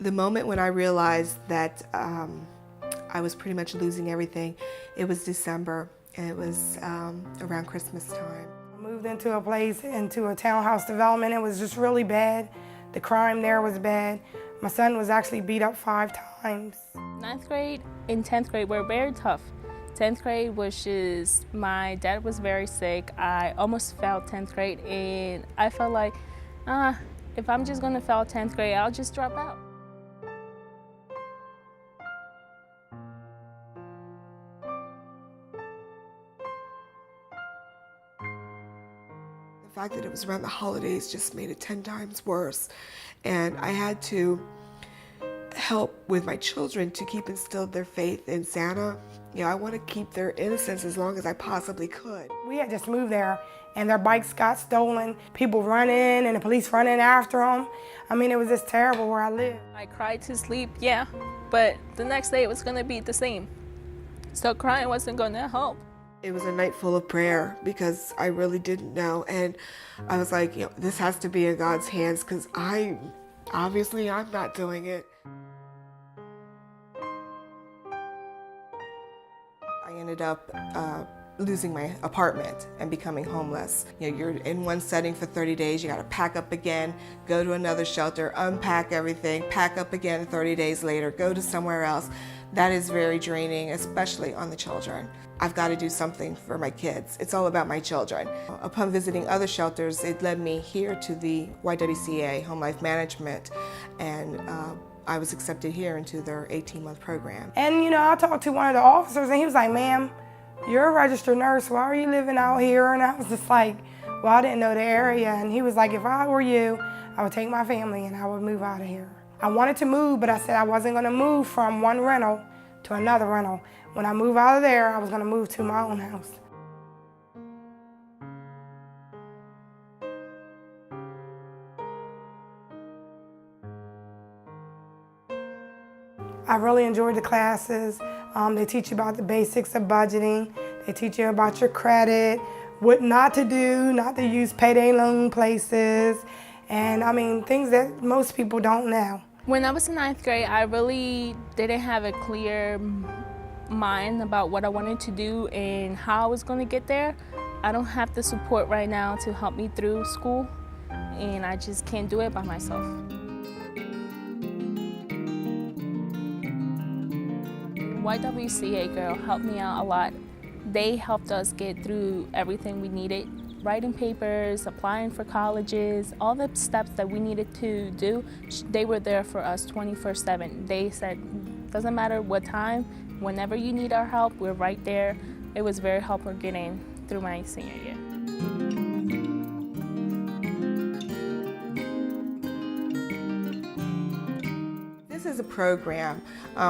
The moment when I realized that I was pretty much losing everything, it was December, and it was around Christmas time. I moved into a place, into a townhouse development. It was just really bad. The crime there was bad. My son was actually beat up 5 times. 9th grade and 10th grade were very tough. 10th grade was just, my dad was very sick. I almost failed 10th grade, and I felt like, if I'm just gonna fail 10th grade, I'll just drop out. The fact that it was around the holidays just made it 10 times worse. And I had to help with my children to keep instilled their faith in Santa. You know, I want to keep their innocence as long as I possibly could. We had just moved there, and their bikes got stolen. People running, and the police running after them. I mean, it was just terrible where I lived. I cried to sleep, yeah, but the next day it was gonna be the same. So crying wasn't gonna help. It was a night full of prayer because I really didn't know. And I was like, you know, this has to be in God's hands because obviously I'm not doing it. I ended up losing my apartment and becoming homeless. You know, you're in one setting for 30 days, you gotta pack up again, go to another shelter, unpack everything, pack up again 30 days later, go to somewhere else. That is very draining, especially on the children. I've got to do something for my kids. It's all about my children. Upon visiting other shelters, it led me here to the Ywca, Home Life Management, and I was accepted here into their 18-month program. And you know, I talked to one of the officers, and he was like, "Ma'am, you're a registered nurse, why are you living out here?" And I was just like, well, I didn't know the area. And he was like, if I were you, I would take my family and I would move out of here. I wanted to move, but I said I wasn't gonna move from one rental to another rental. When I move out of there, I was gonna move to my own house. I really enjoyed the classes. They teach you about the basics of budgeting. They teach you about your credit, what not to do, not to use payday loan places, and I mean, things that most people don't know. When I was in 9th grade, I really didn't have a clear mind about what I wanted to do and how I was going to get there. I don't have the support right now to help me through school, and I just can't do it by myself. Ywca girl helped me out a lot. They helped us get through everything we needed. Writing papers, applying for colleges, all the steps that we needed to do, they were there for us 24/7. They said, doesn't matter what time, whenever you need our help, we're right there. It was very helpful getting through my senior year. This is a program.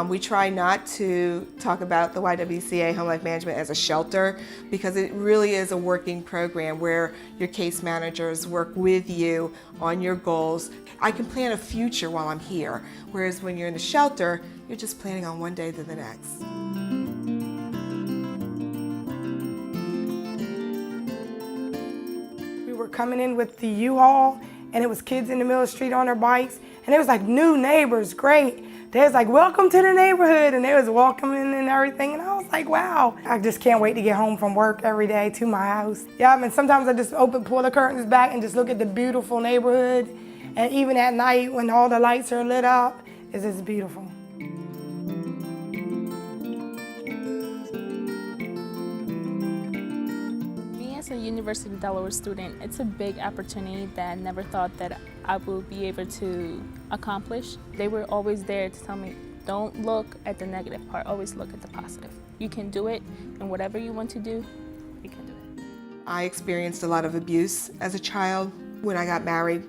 We try not to talk about the Ywca Home Life Management as a shelter because it really is a working program where your case managers work with you on your goals. I can plan a future while I'm here, whereas when you're in the shelter, you're just planning on one day to the next. We were coming in with the U-Haul, and it was kids in the middle of the street on their bikes, and it was like new neighbors, great. They was like, welcome to the neighborhood, and they was welcoming and everything, and I was like, wow. I just can't wait to get home from work every day to my house. Yeah, I mean, sometimes I just pull the curtains back and just look at the beautiful neighborhood, and even at night when all the lights are lit up, it's just beautiful. As a University of Delaware student, it's a big opportunity that I never thought that I would be able to accomplish. They were always there to tell me, don't look at the negative part, always look at the positive. You can do it, and whatever you want to do, you can do it. I experienced a lot of abuse as a child. When I got married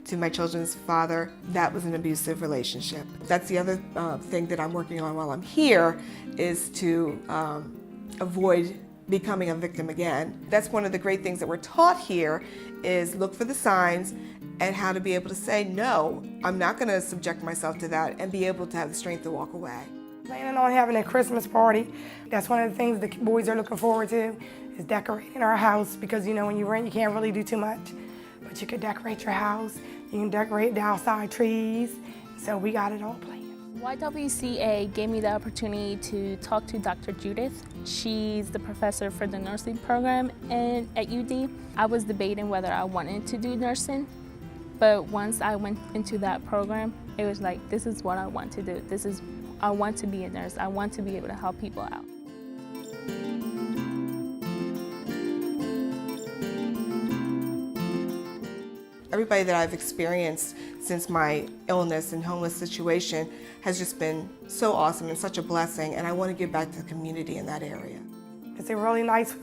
to my children's father, that was an abusive relationship. That's the other thing that I'm working on while I'm here, is to avoid becoming a victim again. That's one of the great things that we're taught here, is look for the signs and how to be able to say, no, I'm not going to subject myself to that, and be able to have the strength to walk away. Planning on having a Christmas party. That's one of the things the boys are looking forward to, is decorating our house, because you know when you rent you can't really do too much, but you could decorate your house. You can decorate the outside trees, So we got it all planned. YWCA gave me the opportunity to talk to Dr. Judith. She's the professor for the nursing program at UD. I was debating whether I wanted to do nursing, but once I went into that program, it was like, this is what I want to do. I want to be a nurse. I want to be able to help people out. Everybody that I've experienced since my illness and homeless situation has just been so awesome and such a blessing, and I want to give back to the community in that area. It's a really nice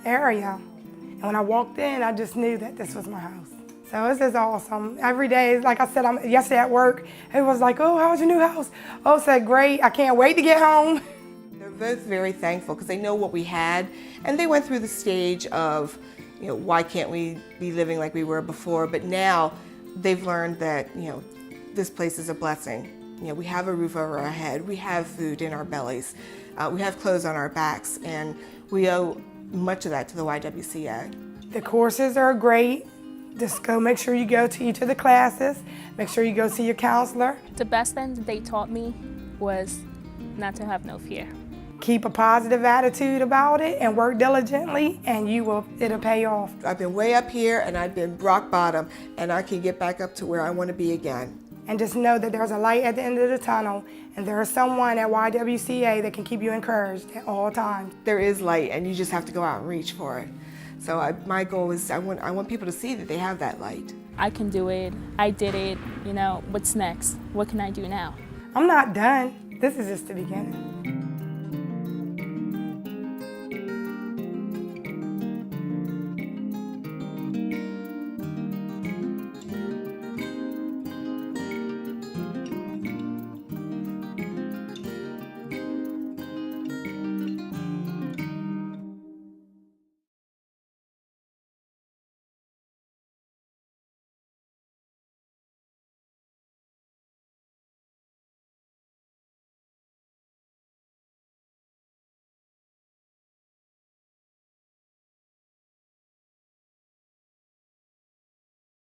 area, and when I walked in, I just knew that this was my house. So this is awesome. Every day, like I said, yesterday at work, it was like, oh, how's your new house? Oh, said, great, I can't wait to get home. They're both very thankful because they know what we had, and they went through the stage of, why can't we be living like we were before? But now they've learned that, this place is a blessing. We have a roof over our head, we have food in our bellies, we have clothes on our backs, and we owe much of that to the YWCA. The courses are great. Just go make sure you go to each of the classes, make sure you go see your counselor. The best thing that they taught me was not to have no fear. Keep a positive attitude about it and work diligently, and it'll pay off. I've been way up here and I've been rock bottom, and I can get back up to where I want to be again. And just know that there's a light at the end of the tunnel, and there is someone at YWCA that can keep you encouraged at all times. There is light, and you just have to go out and reach for it. So my goal is I want people to see that they have that light. I can do it. I did it. What's next? What can I do now? I'm not done. This is just the beginning.